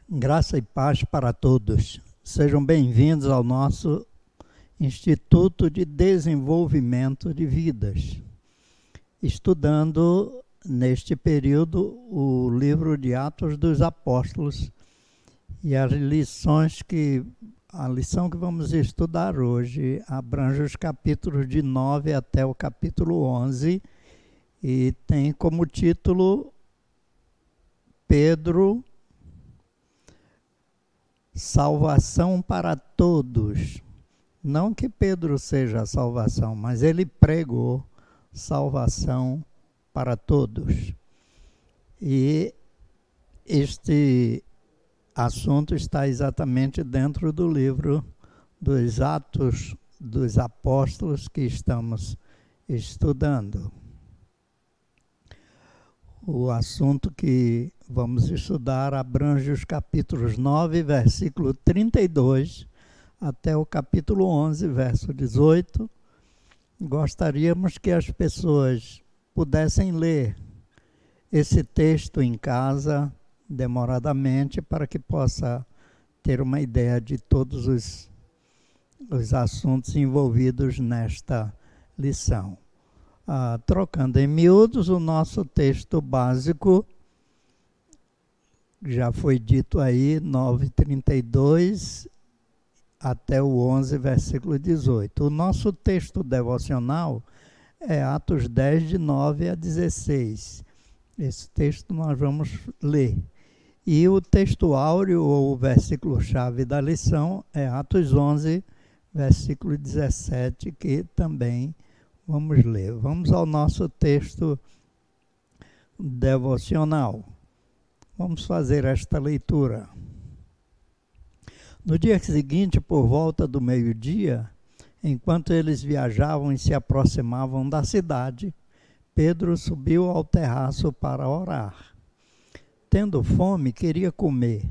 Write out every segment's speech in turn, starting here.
Graça e paz para todos. Sejam bem-vindos ao nosso Instituto de Desenvolvimento de Vidas, estudando neste período o livro de Atos dos Apóstolos e a lição que vamos estudar hoje abrange os capítulos de 9 até o capítulo 11 e tem como título Pedro, salvação para todos. Não que Pedro seja a salvação, mas ele pregou salvação para todos. E este assunto está exatamente dentro do livro dos Atos dos Apóstolos que estamos estudando. O assunto que vamos estudar abrange os capítulos 9, versículo 32, até o capítulo 11, verso 18. Gostaríamos que as pessoas pudessem ler esse texto em casa, demoradamente, para que possa ter uma ideia de todos os assuntos envolvidos nesta lição. Trocando em miúdos, o nosso texto básico, já foi dito aí, 9:32 até o 11, versículo 18. O nosso texto devocional é Atos 10, de 9 a 16. Esse texto nós vamos ler. E o texto áureo, ou o versículo-chave da lição, é Atos 11, versículo 17, que também vamos ler. Vamos ao nosso texto devocional. Vamos fazer esta leitura. No dia seguinte, por volta do meio-dia, enquanto eles viajavam e se aproximavam da cidade, Pedro subiu ao terraço para orar. Tendo fome, queria comer.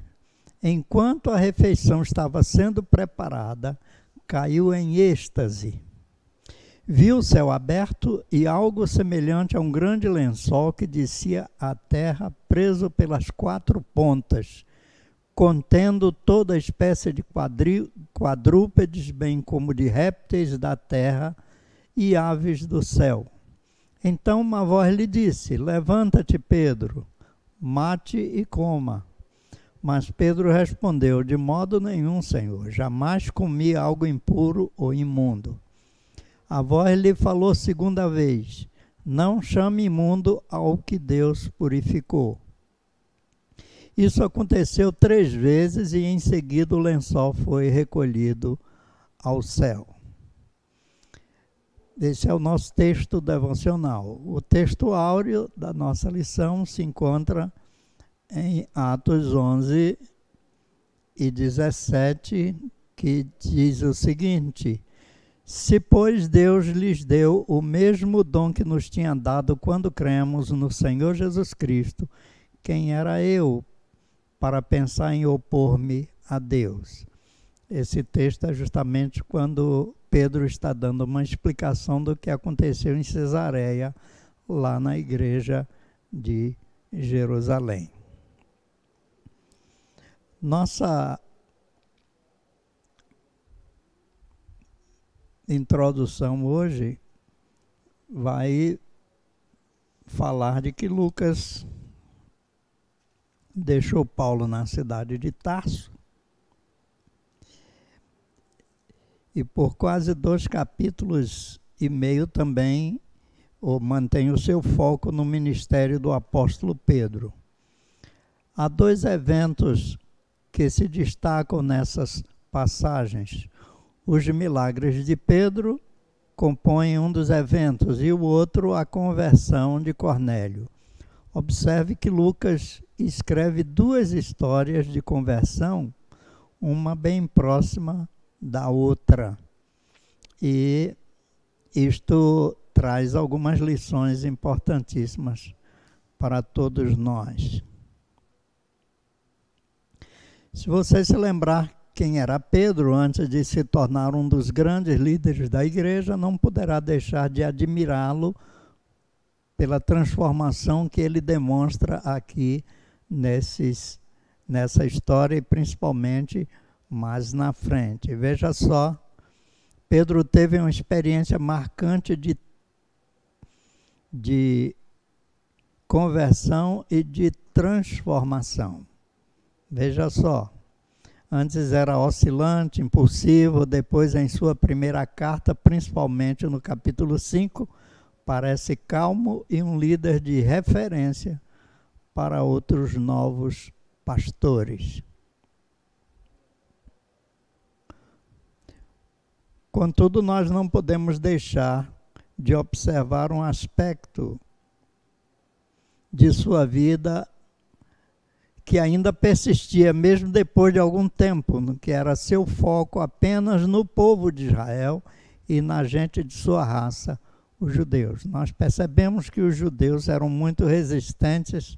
Enquanto a refeição estava sendo preparada, caiu em êxtase. Viu o céu aberto e algo semelhante a um grande lençol que descia à terra, preso pelas quatro pontas, contendo toda espécie de quadrúpedes, bem como de répteis da terra e aves do céu. Então uma voz lhe disse: Levanta-te, Pedro, mate e coma. Mas Pedro respondeu: De modo nenhum, Senhor, jamais comi algo impuro ou imundo. A voz lhe falou segunda vez: Não chame imundo ao que Deus purificou. Isso aconteceu 3 vezes e em seguida o lençol foi recolhido ao céu. Esse é o nosso texto devocional. O texto áureo da nossa lição se encontra em Atos 11 e 17, que diz o seguinte: Se, pois, Deus lhes deu o mesmo dom que nos tinha dado quando cremos no Senhor Jesus Cristo, quem era eu para pensar em opor-me a Deus? Esse texto é justamente quando Pedro está dando uma explicação do que aconteceu em Cesareia, lá na igreja de Jerusalém. Nossa introdução hoje vai falar de que Lucas deixou Paulo na cidade de Tarso e por quase 2 capítulos e meio também mantém o seu foco no ministério do apóstolo Pedro. Há 2 eventos que se destacam nessas passagens. Os milagres de Pedro compõem um dos eventos e o outro a conversão de Cornélio. Observe que Lucas escreve 2 histórias de conversão, uma bem próxima da outra. E isto traz algumas lições importantíssimas para todos nós. Se você se lembrar quem era Pedro antes de se tornar um dos grandes líderes da igreja, não poderá deixar de admirá-lo pela transformação que ele demonstra aqui nesses nessa história e principalmente mais na frente. Veja só, Pedro teve uma experiência marcante de conversão e de transformação. Veja só, antes era oscilante, impulsivo, depois em sua primeira carta, principalmente no capítulo 5, parece calmo e um líder de referência para outros novos pastores. Contudo, nós não podemos deixar de observar um aspecto de sua vida que ainda persistia, mesmo depois de algum tempo, no que era seu foco apenas no povo de Israel e na gente de sua raça, os judeus. Nós percebemos que os judeus eram muito resistentes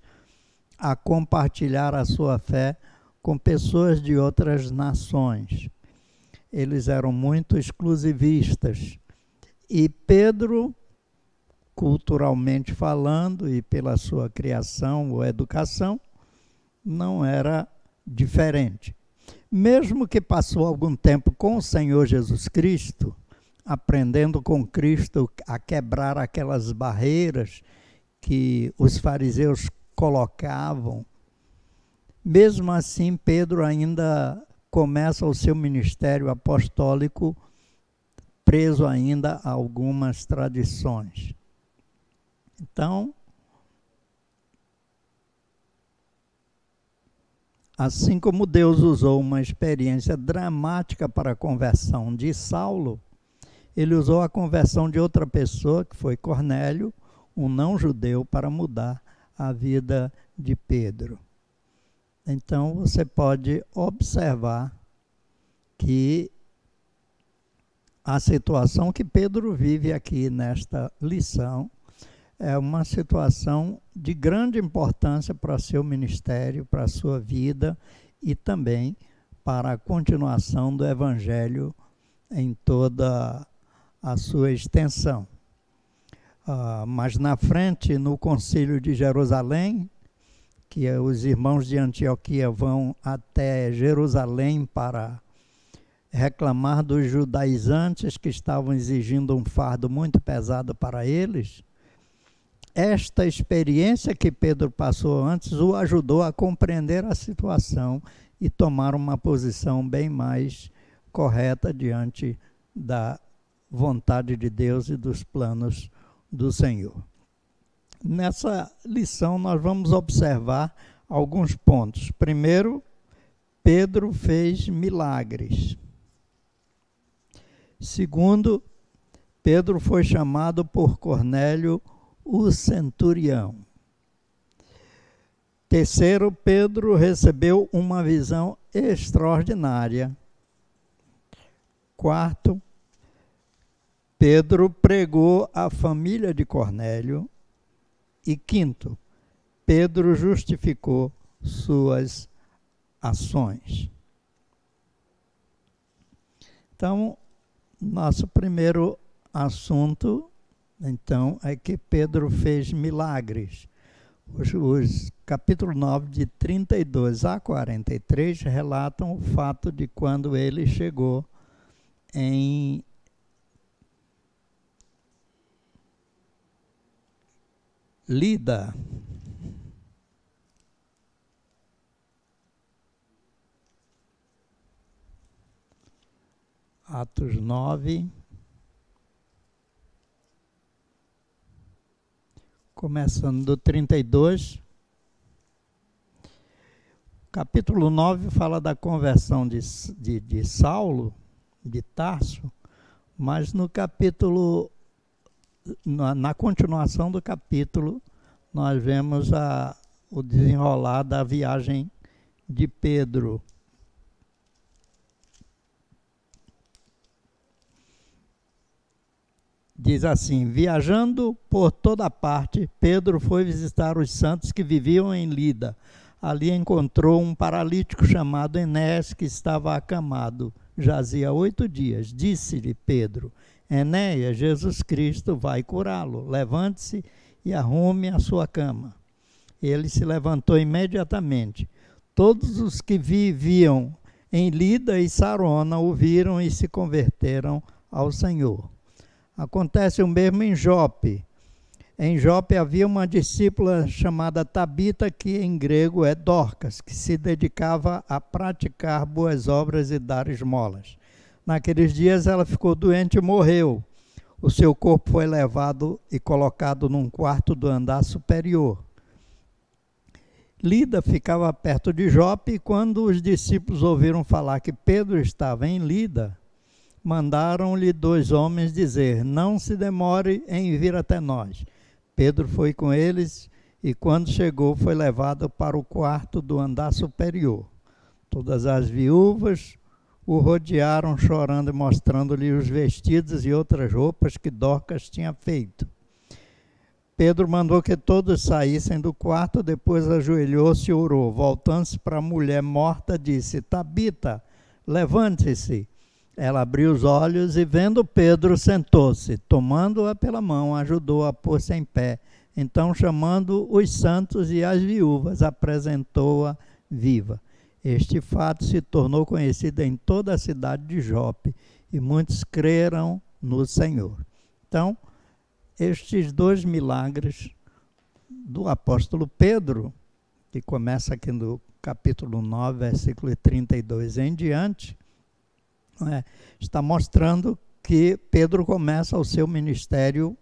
a compartilhar a sua fé com pessoas de outras nações. Eles eram muito exclusivistas. E Pedro, culturalmente falando e pela sua criação ou educação, não era diferente. Mesmo que passou algum tempo com o Senhor Jesus Cristo, aprendendo com Cristo a quebrar aquelas barreiras que os fariseus colocavam, mesmo assim Pedro ainda começa o seu ministério apostólico preso ainda a algumas tradições. Então, assim como Deus usou uma experiência dramática para a conversão de Saulo, ele usou a conversão de outra pessoa, que foi Cornélio, um não-judeu, para mudar a vida de Pedro. Então, você pode observar que a situação que Pedro vive aqui nesta lição é uma situação de grande importância para seu ministério, para a sua vida e também para a continuação do Evangelho em toda a sua extensão. Mas na frente, no Concílio de Jerusalém, que os irmãos de Antioquia vão até Jerusalém para reclamar dos judaizantes que estavam exigindo um fardo muito pesado para eles, esta experiência que Pedro passou antes o ajudou a compreender a situação e tomar uma posição bem mais correta diante da vontade de Deus e dos planos do Senhor. Nessa lição nós vamos observar alguns pontos. Primeiro, Pedro fez milagres. Segundo, Pedro foi chamado por Cornélio o centurião. Terceiro, Pedro recebeu uma visão extraordinária. Quarto, Pedro pregou à família de Cornélio. E quinto, Pedro justificou suas ações. Então, nosso primeiro assunto, então, é que Pedro fez milagres. Os capítulo 9, de 32 a 43, relatam o fato de quando ele chegou em Lida. Atos 9, começando do 32. Capítulo 9 fala da conversão de Saulo, de Tarso, mas no capítulo, na continuação do capítulo, nós vemos o desenrolar da viagem de Pedro. Diz assim: viajando por toda parte, Pedro foi visitar os santos que viviam em Lida. Ali encontrou um paralítico chamado Enéas, que estava acamado, jazia 8 dias. Disse-lhe Pedro: Enéas, Jesus Cristo vai curá-lo. Levante-se e arrume a sua cama. Ele se levantou imediatamente, Todos os que viviam em Lida e Sarona ouviram e se converteram ao Senhor. Acontece o mesmo em Jope. Em Jope havia uma discípula chamada Tabita, que em grego é Dorcas, que se dedicava a praticar boas obras e dar esmolas. Naqueles dias ela ficou doente e morreu. O seu corpo foi levado e colocado num quarto do andar superior. Lida ficava perto de Jope, e quando os discípulos ouviram falar que Pedro estava em Lida, mandaram-lhe 2 homens dizer: não se demore em vir até nós. Pedro foi com eles e, quando chegou, foi levado para o quarto do andar superior. Todas as viúvas o rodearam chorando e mostrando-lhe os vestidos e outras roupas que Dorcas tinha feito. Pedro mandou que todos saíssem do quarto, depois ajoelhou-se e orou. Voltando-se para a mulher morta, disse: Tabita, levante-se. Ela abriu os olhos e, vendo Pedro, sentou-se. Tomando-a pela mão, ajudou-a a pôr-se em pé. Então, chamando os santos e as viúvas, apresentou-a viva. Este fato se tornou conhecido em toda a cidade de Jope, e muitos creram no Senhor. Então, estes 2 milagres do apóstolo Pedro, que começa aqui no capítulo 9, versículo 32 em diante, está mostrando que Pedro começa o seu ministério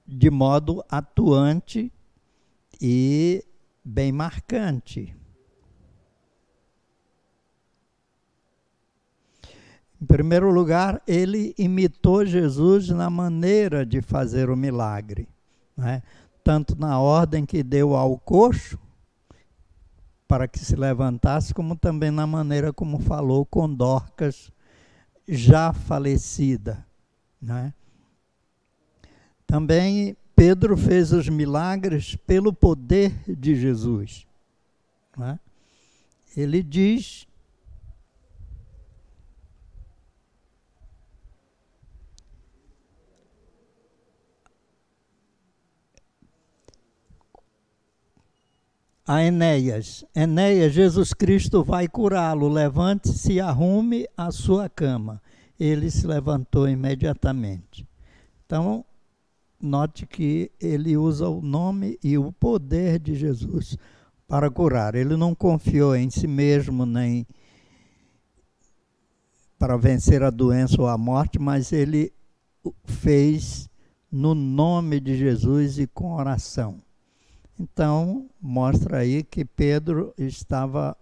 de modo atuante e bem marcante. Em primeiro lugar, ele imitou Jesus na maneira de fazer o milagre, né? Tanto na ordem que deu ao coxo para que se levantasse, como também na maneira como falou com Dorcas, já falecida, né? Também Pedro fez os milagres pelo poder de Jesus, né? Ele diz: a Enéas, Jesus Cristo vai curá-lo, levante-se e arrume a sua cama. Ele se levantou imediatamente. Então, note que ele usa o nome e o poder de Jesus para curar. Ele não confiou em si mesmo, nem para vencer a doença ou a morte, mas ele fez no nome de Jesus e com oração. Então, mostra aí que Pedro estava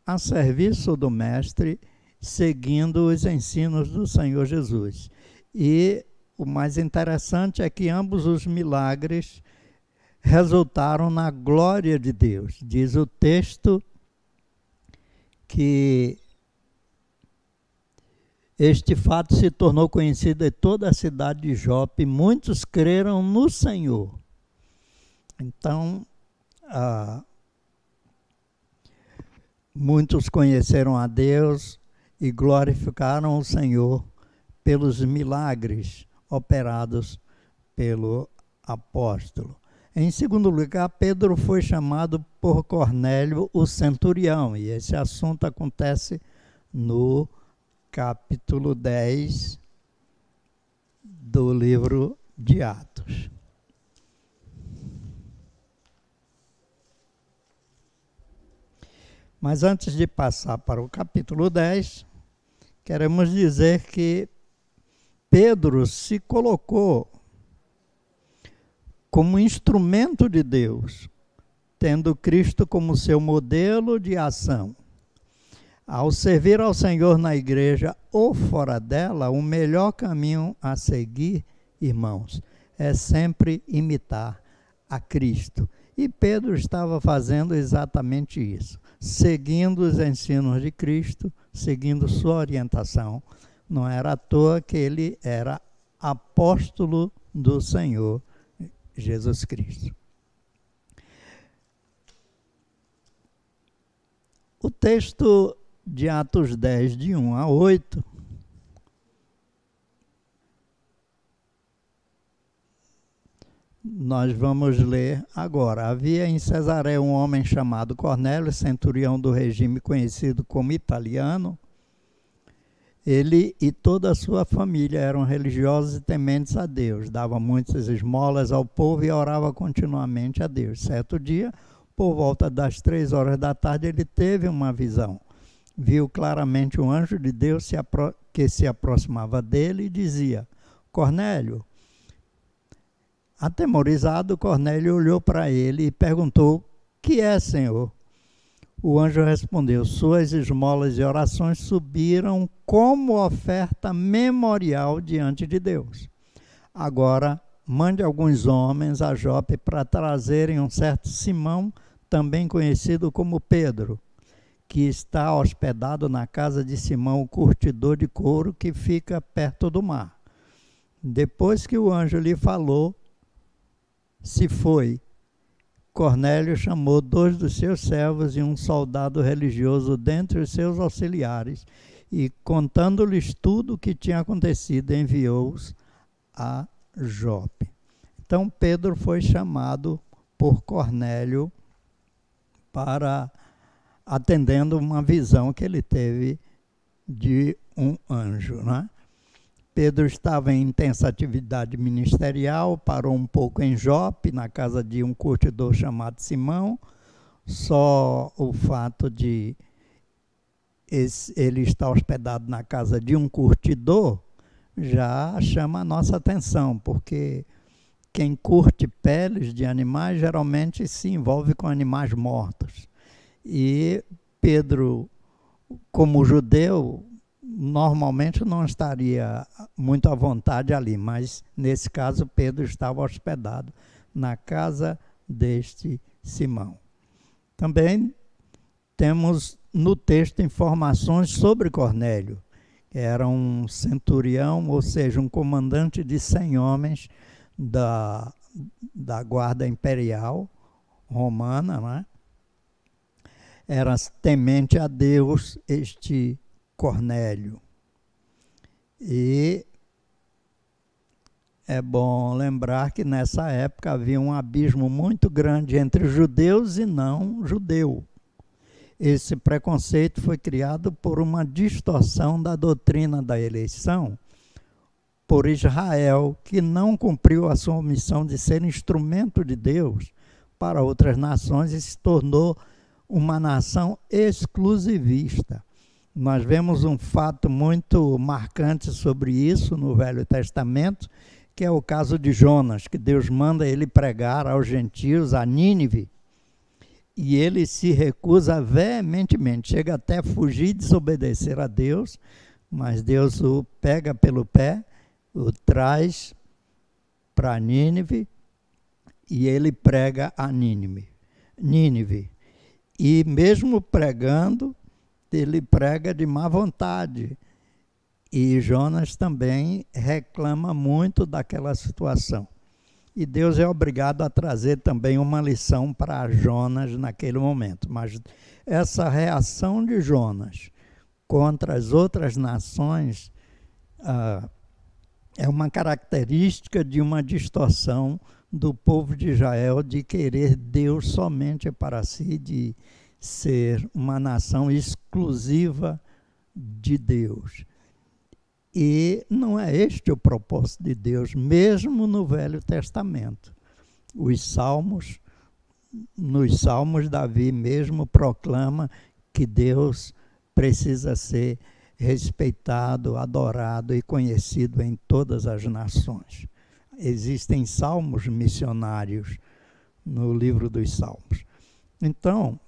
a serviço do Mestre, seguindo os ensinos do Senhor Jesus. E o mais interessante é que ambos os milagres resultaram na glória de Deus. Diz o texto que este fato se tornou conhecido em toda a cidade de Jope, e muitos creram no Senhor. Então, muitos conheceram a Deus e glorificaram o Senhor pelos milagres operados pelo apóstolo. Em segundo lugar, Pedro foi chamado por Cornélio o centurião, e esse assunto acontece no capítulo 10 do livro de Atos. Mas antes de passar para o capítulo 10, queremos dizer que Pedro se colocou como instrumento de Deus, tendo Cristo como seu modelo de ação. Ao servir ao Senhor na igreja ou fora dela, o melhor caminho a seguir, irmãos, é sempre imitar a Cristo. E Pedro estava fazendo exatamente isso, seguindo os ensinos de Cristo, seguindo sua orientação. Não era à toa que ele era apóstolo do Senhor Jesus Cristo. O texto de Atos 10, de 1 a 8, nós vamos ler agora. Havia em Cesareia um homem chamado Cornélio, centurião do regime conhecido como italiano. Ele e toda a sua família eram religiosos e tementes a Deus. Dava muitas esmolas ao povo e orava continuamente a Deus. Certo dia, por volta das 3 horas da tarde, ele teve uma visão. Viu claramente um anjo de Deus que se aproximava dele e dizia: Cornélio. Atemorizado, Cornélio olhou para ele e perguntou: que é, Senhor? O anjo respondeu: suas esmolas e orações subiram como oferta memorial diante de Deus. Agora, mande alguns homens a Jope para trazerem um certo Simão, também conhecido como Pedro, que está hospedado na casa de Simão, o curtidor de couro, que fica perto do mar. Depois que o anjo lhe falou, se foi. Cornélio chamou 2 dos seus servos e um soldado religioso dentre os seus auxiliares e, contando-lhes tudo o que tinha acontecido, enviou-os a Jope. Então Pedro foi chamado por Cornélio para atendendo uma visão que ele teve de um anjo, né? Pedro estava em intensa atividade ministerial, parou um pouco em Jope, na casa de um curtidor chamado Simão. Só o fato de ele estar hospedado na casa de um curtidor já chama a nossa atenção, porque quem curte peles de animais geralmente se envolve com animais mortos. E Pedro, como judeu, normalmente não estaria muito à vontade ali, mas nesse caso Pedro estava hospedado na casa deste Simão. Também temos no texto informações sobre Cornélio. Era um centurião, ou seja, um comandante de 100 homens da guarda imperial romana, né? Era temente a Deus este Cornélio. E é bom lembrar que nessa época havia um abismo muito grande entre judeus e não judeu. Esse preconceito foi criado por uma distorção da doutrina da eleição por Israel, que não cumpriu a sua missão de ser instrumento de Deus para outras nações e se tornou uma nação exclusivista. Nós vemos um fato muito marcante sobre isso no Velho Testamento, que é o caso de Jonas, que Deus manda ele pregar aos gentios, a Nínive, e ele se recusa veementemente, chega até a fugir e desobedecer a Deus, mas Deus o pega pelo pé, o traz para Nínive, e ele prega a Nínive. E mesmo pregando, ele prega de má vontade. E Jonas também reclama muito daquela situação. E Deus é obrigado a trazer também uma lição para Jonas naquele momento. Mas essa reação de Jonas contra as outras nações é uma característica de uma distorção do povo de Israel de querer Deus somente para si, de ser uma nação exclusiva de Deus. E não é este o propósito de Deus, mesmo no Velho Testamento. Nos Salmos, Davi mesmo proclama que Deus precisa ser respeitado, adorado e conhecido em todas as nações. Existem salmos missionários no livro dos Salmos. Então,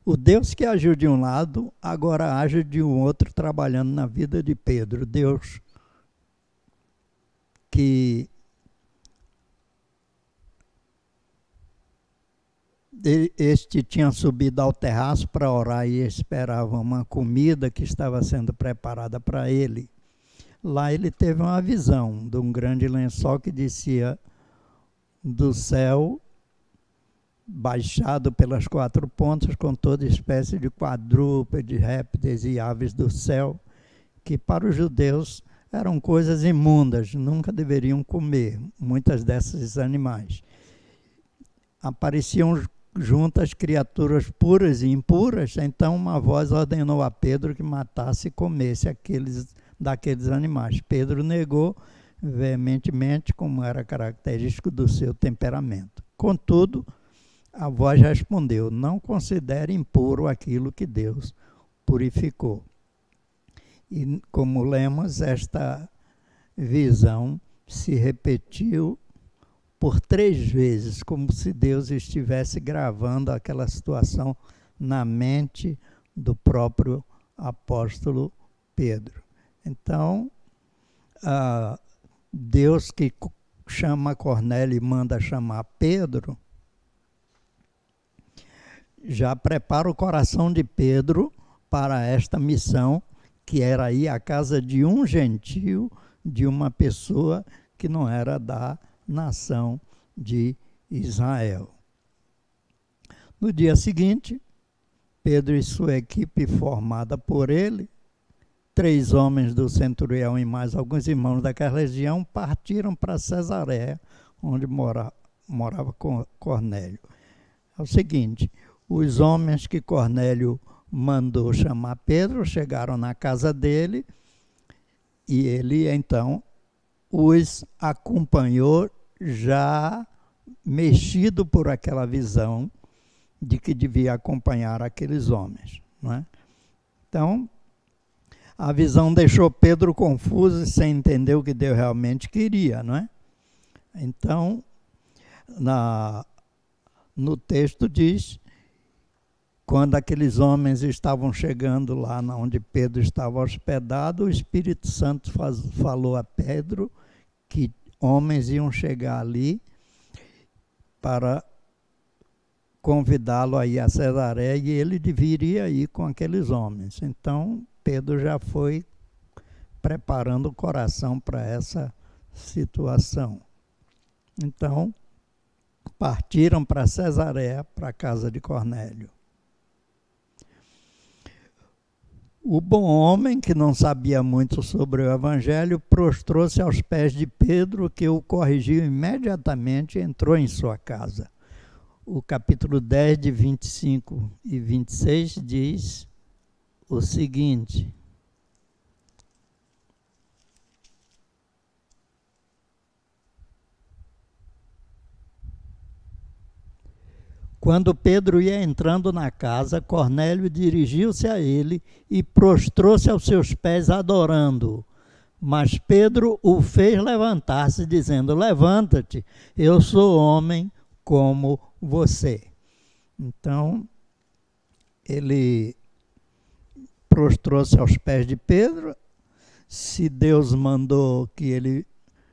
o Deus que agiu de um lado, agora age de um outro, trabalhando na vida de Pedro. Deus que este tinha subido ao terraço para orar e esperava uma comida que estava sendo preparada para ele. Lá ele teve uma visão de um grande lençol que descia do céu baixado pelas 4 pontas com toda espécie de quadrúpedes, répteis e aves do céu, que para os judeus eram coisas imundas, nunca deveriam comer muitas desses animais. Apareciam juntas criaturas puras e impuras, então uma voz ordenou a Pedro que matasse e comesse daqueles animais. Pedro negou veementemente, como era característico do seu temperamento. Contudo, a voz respondeu: não considere impuro aquilo que Deus purificou. E como lemos, esta visão se repetiu por 3 vezes, como se Deus estivesse gravando aquela situação na mente do próprio apóstolo Pedro. Então, Deus que chama Cornélio e manda chamar Pedro, já prepara o coração de Pedro para esta missão, que era ir à casa de um gentio, de uma pessoa que não era da nação de Israel. No dia seguinte, Pedro e sua equipe, formada por ele, 3 homens do centurião e mais alguns irmãos daquela região, partiram para Cesareia, onde morava Cornélio. É o seguinte: os homens que Cornélio mandou chamar Pedro chegaram na casa dele e ele então os acompanhou, já mexido por aquela visão de que devia acompanhar aqueles homens, não é? Então, a visão deixou Pedro confuso e sem entender o que Deus realmente queria, não é? Então, no texto diz: quando aqueles homens estavam chegando lá onde Pedro estava hospedado, o Espírito Santo falou a Pedro que homens iam chegar ali para convidá-lo a ir a Cesareia e ele deveria ir com aqueles homens. Então, Pedro já foi preparando o coração para essa situação. Então, partiram para Cesareia, para a casa de Cornélio. O bom homem, que não sabia muito sobre o evangelho, prostrou-se aos pés de Pedro, que o corrigiu imediatamente e entrou em sua casa. O capítulo 10, de 25 e 26, diz o seguinte: quando Pedro ia entrando na casa, Cornélio dirigiu-se a ele e prostrou-se aos seus pés, adorando-o. Mas Pedro o fez levantar-se, dizendo: levanta-te, eu sou homem como você. Então, ele prostrou-se aos pés de Pedro. Se Deus mandou que ele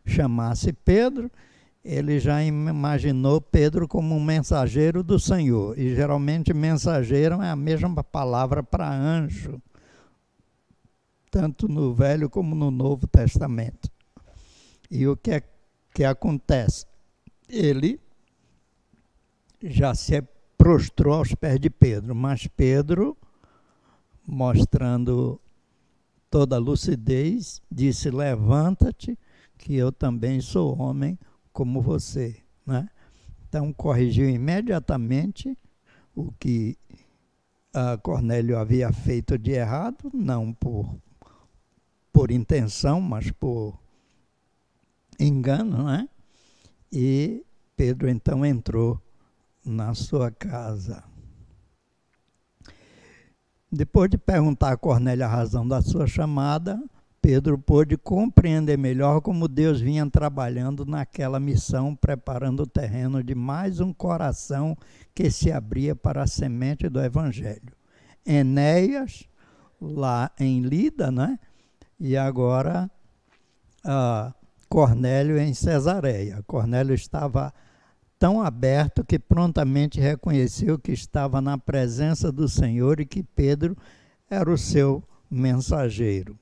chamasse Pedro, ele já imaginou Pedro como um mensageiro do Senhor. E geralmente mensageiro é a mesma palavra para anjo, tanto no Velho como no Novo Testamento. E o que acontece? Ele já se prostrou aos pés de Pedro, mas Pedro, mostrando toda a lucidez, disse: levanta-te, que eu também sou homem como você, né? Então corrigiu imediatamente o que Cornélio havia feito de errado, não por intenção, mas por engano, né? E Pedro então entrou na sua casa. Depois de perguntar a Cornélio a razão da sua chamada, Pedro pôde compreender melhor como Deus vinha trabalhando naquela missão, preparando o terreno de mais um coração que se abria para a semente do Evangelho. Enéas, lá em Lida, né? E agora Cornélio em Cesareia. Cornélio estava tão aberto que prontamente reconheceu que estava na presença do Senhor e que Pedro era o seu mensageiro.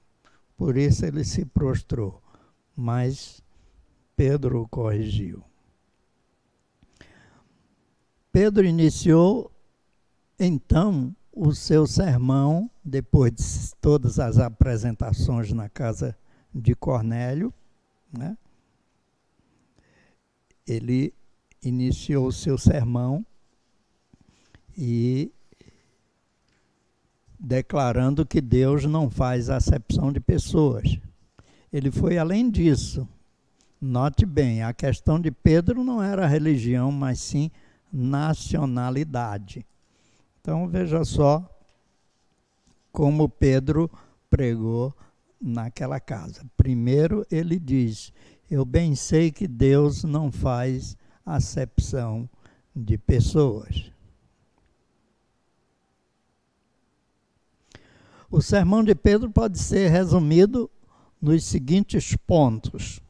Por isso ele se prostrou, mas Pedro o corrigiu. Pedro iniciou, então, o seu sermão, depois de todas as apresentações na casa de Cornélio, né? Ele iniciou o seu sermão e declarando que Deus não faz acepção de pessoas. Ele foi além disso. Note bem, a questão de Pedro não era religião, mas sim nacionalidade. Então veja só como Pedro pregou naquela casa. Primeiro ele diz: eu bem sei que Deus não faz acepção de pessoas. O sermão de Pedro pode ser resumido nos seguintes pontos,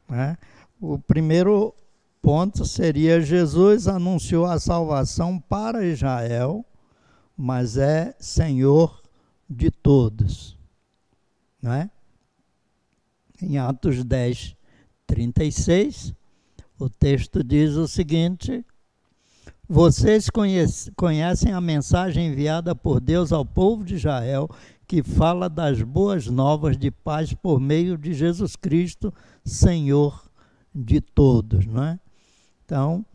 né? O primeiro ponto seria: Jesus anunciou a salvação para Israel, mas é Senhor de todos, né? Em Atos 10, 36, o texto diz o seguinte: vocês conhecem a mensagem enviada por Deus ao povo de Israel, que fala das boas novas de paz por meio de Jesus Cristo, Senhor de todos, não é? Então,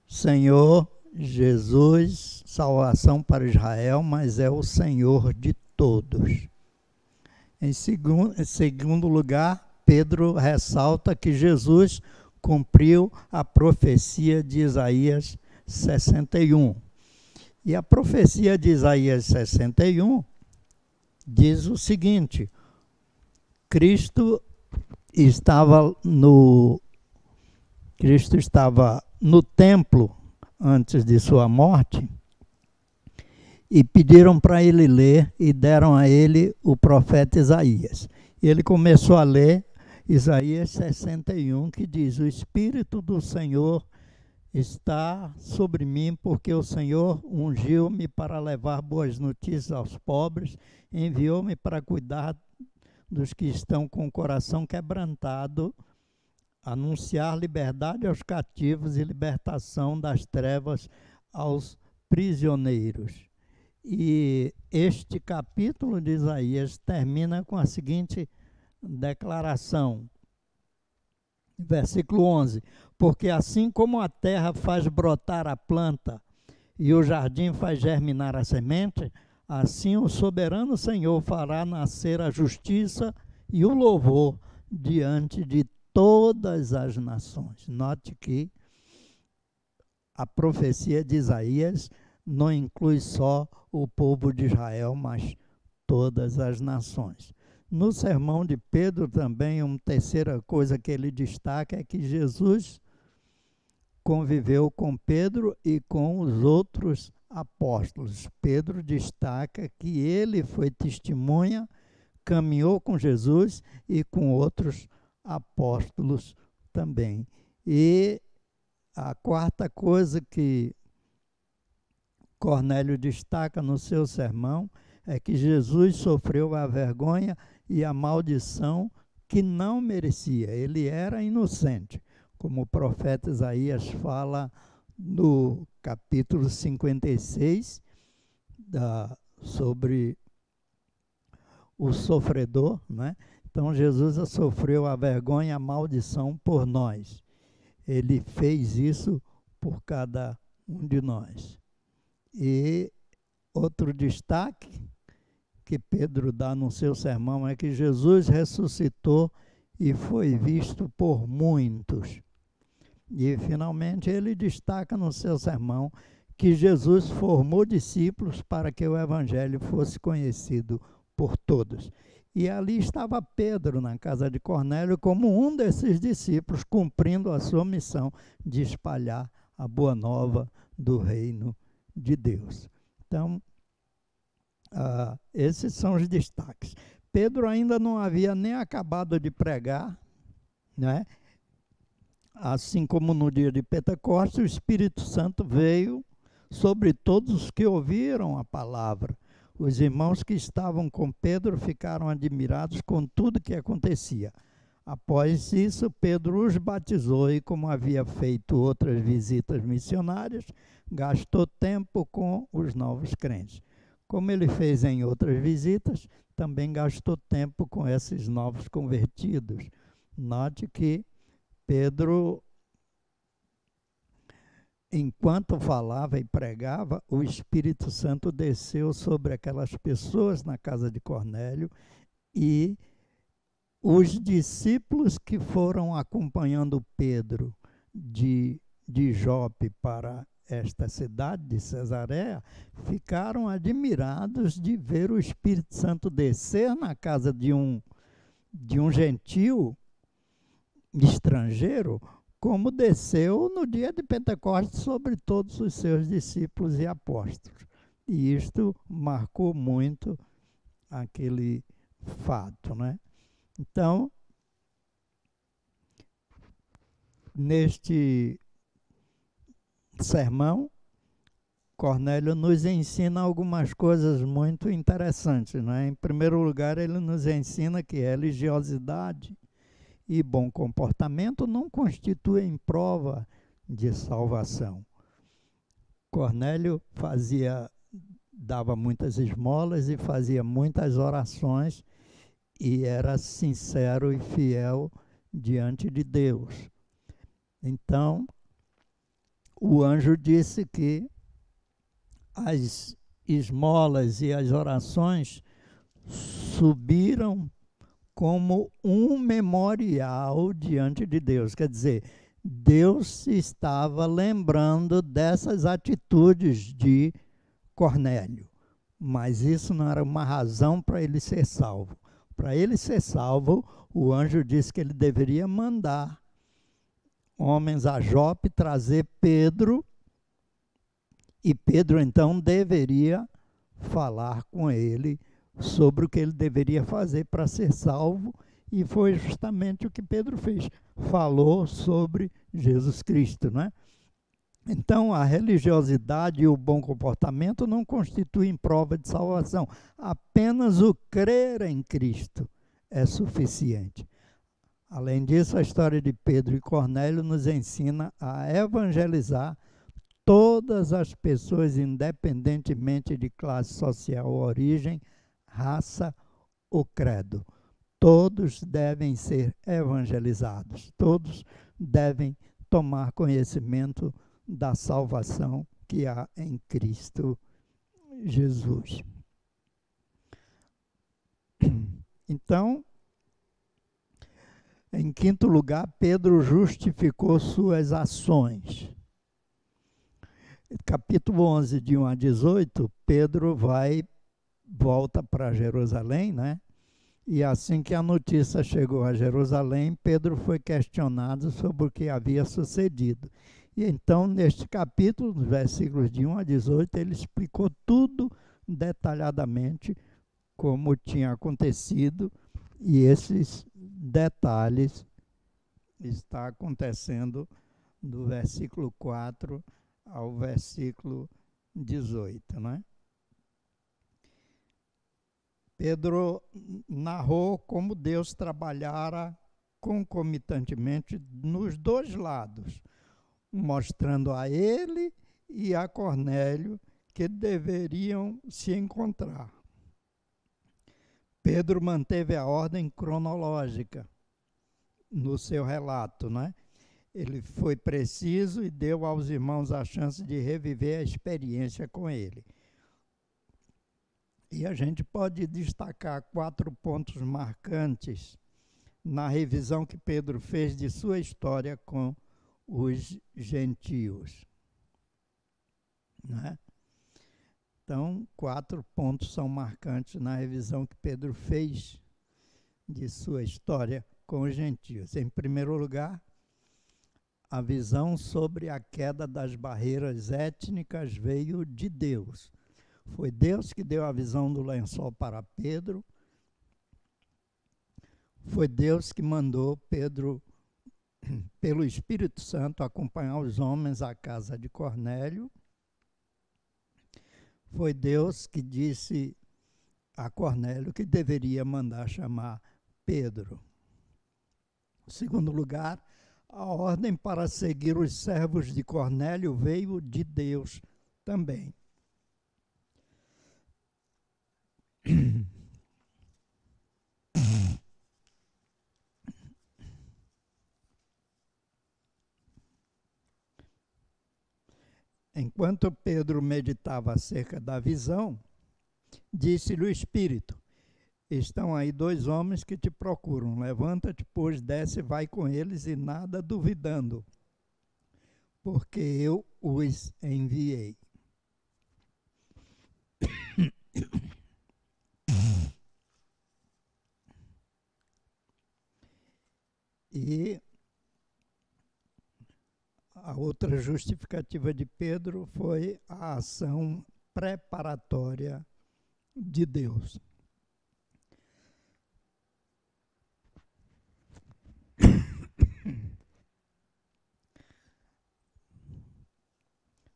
Senhor Jesus, salvação para Israel, mas é o Senhor de todos. Em segundo lugar, Pedro ressalta que Jesus cumpriu a profecia de Isaías 61. E a profecia de Isaías 61 diz o seguinte: Cristo estava no templo antes de sua morte, e pediram para ele ler, e deram a ele o profeta Isaías. E ele começou a ler Isaías 61, que diz: o Espírito do Senhor está sobre mim, porque o Senhor ungiu-me para levar boas notícias aos pobres, enviou-me para cuidar dos que estão com o coração quebrantado, anunciar liberdade aos cativos e libertação das trevas aos prisioneiros. E este capítulo de Isaías termina com a seguinte declaração, versículo 11: porque assim como a terra faz brotar a planta e o jardim faz germinar a semente, assim o soberano Senhor fará nascer a justiça e o louvor diante de todas as nações. Note que a profecia de Isaías não inclui só o povo de Israel, mas todas as nações. No sermão de Pedro também, uma terceira coisa que ele destaca é que Jesus conviveu com Pedro e com os outros apóstolos. Pedro destaca que ele foi testemunha, caminhou com Jesus e com outros apóstolos também. E a quarta coisa que Cornélio destaca no seu sermão é que Jesus sofreu a vergonha e a maldição que não merecia. Ele era inocente, como o profeta Isaías fala no capítulo 56, sobre o sofredor, né? Então Jesus sofreu a vergonha e a maldição por nós. Ele fez isso por cada um de nós. E outro destaque que Pedro dá no seu sermão é que Jesus ressuscitou e foi visto por muitos. E, finalmente, ele destaca no seu sermão que Jesus formou discípulos para que o evangelho fosse conhecido por todos. E ali estava Pedro, na casa de Cornélio, como um desses discípulos, cumprindo a sua missão de espalhar a boa nova do reino de Deus. Então, esses são os destaques. Pedro ainda não havia nem acabado de pregar, né? Assim como no dia de Pentecostes, o Espírito Santo veio sobre todos os que ouviram a palavra. Os irmãos que estavam com Pedro ficaram admirados com tudo que acontecia. Após isso, Pedro os batizou e, como havia feito outras visitas missionárias, gastou tempo com os novos crentes. Como ele fez em outras visitas, também gastou tempo com esses novos convertidos. Note que Pedro, enquanto falava e pregava, o Espírito Santo desceu sobre aquelas pessoas na casa de Cornélio e os discípulos que foram acompanhando Pedro de Jope para esta cidade de Cesareia ficaram admirados de ver o Espírito Santo descer na casa de um gentil estrangeiro, como desceu no dia de Pentecostes sobre todos os seus discípulos e apóstolos. E isto marcou muito aquele fato, né? Então, neste sermão, Cornélio nos ensina algumas coisas muito interessantes, né? Em primeiro lugar, ele nos ensina que religiosidade e bom comportamento não constituem prova de salvação. Cornélio dava muitas esmolas e fazia muitas orações e era sincero e fiel diante de Deus. Então, o anjo disse que as esmolas e as orações subiram como um memorial diante de Deus. Quer dizer, Deus estava lembrando dessas atitudes de Cornélio, mas isso não era uma razão para ele ser salvo. Para ele ser salvo, o anjo disse que ele deveria mandar homens a Jope trazer Pedro, e Pedro então deveria falar com ele sobre o que ele deveria fazer para ser salvo, e foi justamente o que Pedro fez. Falou sobre Jesus Cristo, né? Então, a religiosidade e o bom comportamento não constituem prova de salvação. Apenas o crer em Cristo é suficiente. Além disso, a história de Pedro e Cornélio nos ensina a evangelizar todas as pessoas, independentemente de classe social ou origem, raça ou credo. Todos devem ser evangelizados. Todos devem tomar conhecimento da salvação que há em Cristo Jesus. Então, em quinto lugar, Pedro justificou suas ações. Capítulo 11, de 1 a 18, Pedro volta para Jerusalém, né? E assim que a notícia chegou a Jerusalém, Pedro foi questionado sobre o que havia sucedido. E então, neste capítulo, nos versículos de 1 a 18, ele explicou tudo detalhadamente como tinha acontecido, e esses detalhes estão acontecendo do versículo 4 ao versículo 18, né? Pedro narrou como Deus trabalhara concomitantemente nos dois lados, mostrando a ele e a Cornélio que deveriam se encontrar. Pedro manteve a ordem cronológica no seu relato, né? Ele foi preciso e deu aos irmãos a chance de reviver a experiência com ele. E a gente pode destacar 4 pontos marcantes na revisão que Pedro fez de sua história com os gentios, né? Então, 4 pontos são marcantes na revisão que Pedro fez de sua história com os gentios. Em primeiro lugar, a visão sobre a queda das barreiras étnicas veio de Deus. Foi Deus que deu a visão do lençol para Pedro. Foi Deus que mandou Pedro, pelo Espírito Santo, acompanhar os homens à casa de Cornélio. Foi Deus que disse a Cornélio que deveria mandar chamar Pedro. Em segundo lugar, a ordem para seguir os servos de Cornélio veio de Deus também. Enquanto Pedro meditava acerca da visão, disse-lhe o Espírito: estão aí 2 homens que te procuram. Levanta-te, pois, desce e vai com eles, e nada duvidando, porque eu os enviei. E a outra justificativa de Pedro foi a ação preparatória de Deus.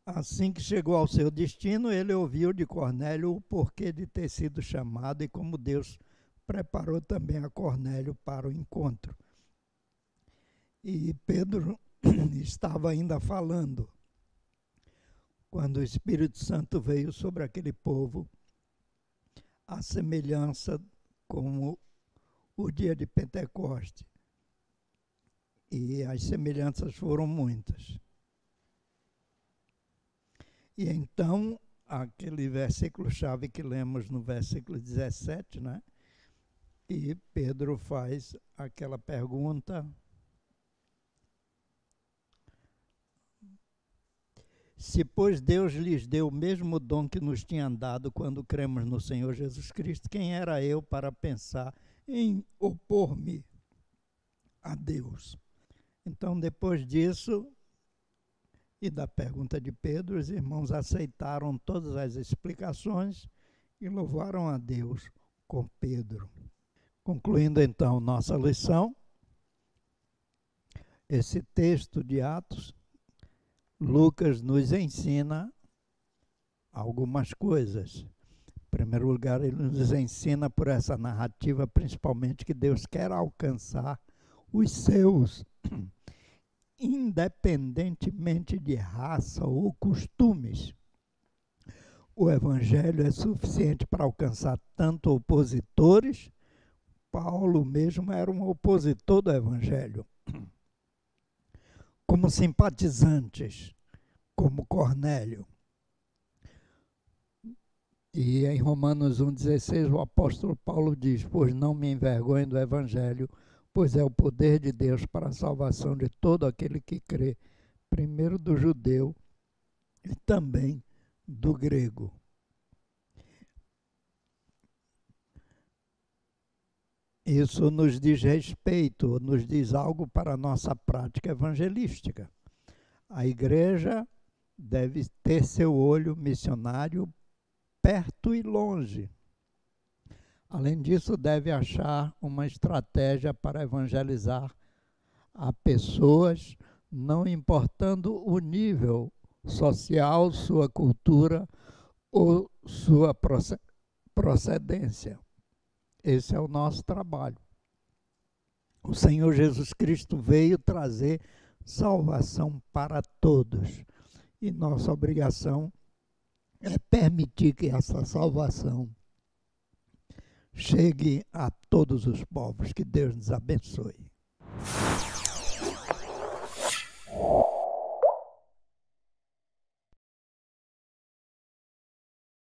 Assim que chegou ao seu destino, ele ouviu de Cornélio o porquê de ter sido chamado e como Deus preparou também a Cornélio para o encontro. E Pedro estava ainda falando quando o Espírito Santo veio sobre aquele povo, a semelhança com o dia de Pentecoste. E as semelhanças foram muitas. E então, aquele versículo-chave que lemos no versículo 17, né? E Pedro faz aquela pergunta: se, pois, Deus lhes deu o mesmo dom que nos tinha dado quando cremos no Senhor Jesus Cristo, quem era eu para pensar em opor-me a Deus? Então, depois disso, e da pergunta de Pedro, os irmãos aceitaram todas as explicações e louvaram a Deus com Pedro. Concluindo então nossa lição, esse texto de Atos, Lucas nos ensina algumas coisas. Em primeiro lugar, ele nos ensina por essa narrativa, principalmente, que Deus quer alcançar os seus, independentemente de raça ou costumes. O Evangelho é suficiente para alcançar tanto opositores. Paulo mesmo era um opositor do Evangelho, como simpatizantes, como Cornélio. E em Romanos 1,16, o apóstolo Paulo diz: pois não me envergonho do Evangelho, pois é o poder de Deus para a salvação de todo aquele que crê, primeiro do judeu e também do grego. Isso nos diz respeito, nos diz algo para a nossa prática evangelística. A igreja deve ter seu olho missionário perto e longe. Além disso, deve achar uma estratégia para evangelizar a pessoas, não importando o nível social, sua cultura ou sua procedência. Esse é o nosso trabalho. O Senhor Jesus Cristo veio trazer salvação para todos. E nossa obrigação é permitir que essa salvação chegue a todos os povos. Que Deus nos abençoe.